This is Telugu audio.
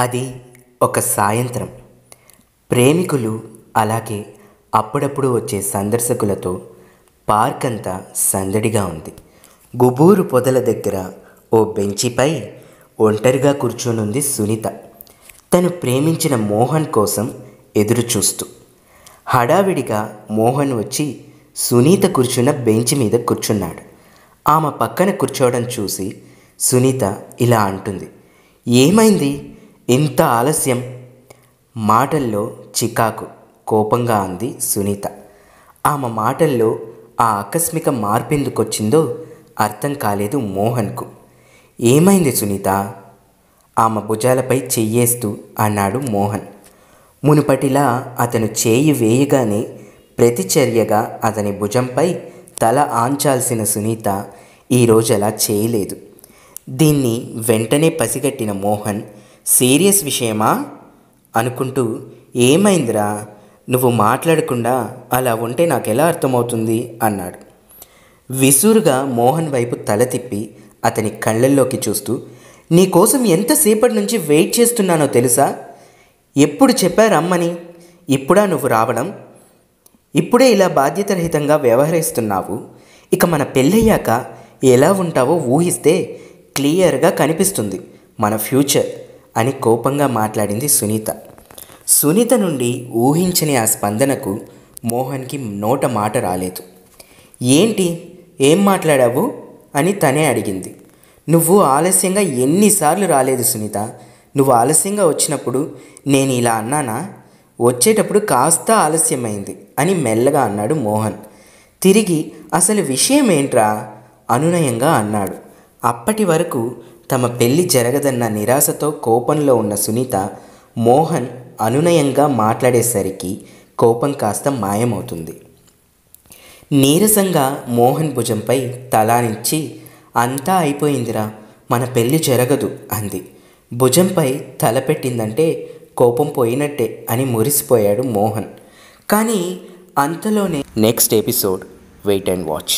అది ఒక సాయంత్రం. ప్రేమికులు అలాగే అప్పుడప్పుడు వచ్చే సందర్శకులతో పార్క్ అంతా సందడిగా ఉంది. గుబూరు పొదల దగ్గర ఓ బెంచిపై ఒంటరిగా కూర్చొనుంది సునీత, తను ప్రేమించిన మోహన్ కోసం ఎదురుచూస్తూ. హడావిడిగా మోహన్ వచ్చి సునీత కూర్చున్న బెంచ్ మీద కూర్చున్నాడు. ఆమె పక్కన కూర్చోవడం చూసి సునీత ఇలా అంటుంది, ఏమైంది ఇంత ఆలస్యం? మాటల్లో చికాకు, కోపంగా అంది సునీత. ఆమె మాటల్లో ఆ ఆకస్మిక మార్పెందుకొచ్చిందో అర్థం కాలేదు మోహన్కు. ఏమైంది సునీత? ఆమె భుజాలపై చెయ్యేస్తూ అన్నాడు మోహన్. మునుపటిలా అతను చేయి వేయగానే ప్రతిచర్యగా అతని భుజంపై తల ఆంచాల్సిన సునీత ఈరోజు అలా చేయలేదు. దీన్ని వెంటనే పసిగట్టిన మోహన్, సీరియస్ విషయమా అనుకుంటూ, ఏమైందిరా, నువ్వు మాట్లాడకుండా అలా ఉంటే నాకెలా అర్థమవుతుంది అన్నాడు. విసురుగా మోహన్ వైపు తల తిప్పి అతని కళ్ళల్లోకి చూస్తూ, నీకోసం ఎంతసేపటి నుంచి వెయిట్ చేస్తున్నానో తెలుసా? ఎప్పుడు చెప్పారమ్మని? ఇప్పుడా నువ్వు రావడం? ఇప్పుడే ఇలా బాధ్యతారహితంగా వ్యవహరిస్తున్నావు. ఇక మన పెళ్ళయ్యాక ఎలా ఉంటావో ఊహిస్తే క్లియర్గా కనిపిస్తుంది మన ఫ్యూచర్ అని కోపంగా మాట్లాడింది సునీత. సునీత నుండి ఊహించని ఆ స్పందనకు మోహన్కి నోట మాట రాలేదు. ఏంటి, ఏం మాట్లాడావు అని తనే అడిగింది. నువ్వు ఆలస్యంగా ఎన్నిసార్లు రాలేదు సునీత? నువ్వు ఆలస్యంగా వచ్చినప్పుడు నేను ఇలా అన్నానా? వచ్చేటప్పుడు కాస్త ఆలస్యమైంది అని మెల్లగా అన్నాడు మోహన్. తిరిగి అసలు విషయం ఏంట్రా అనునయంగా అన్నాడు. అప్పటి వరకు తమ పెళ్లి జరగదన్న నిరాశతో కోపంలో ఉన్న సునీత మోహన్ అనునయంగా మాట్లాడేసరికి కోపం కాస్త మాయమవుతుంది. నీరసంగా మోహన్ భుజంపై తలానించి, అంతా అయిపోయిందిరా, మన పెళ్లి జరగదు అంది. భుజంపై తల పెట్టిందంటే కోపం పోయినట్టే అని మురిసిపోయాడు మోహన్. కానీ అంతలోనే next episode wait and watch.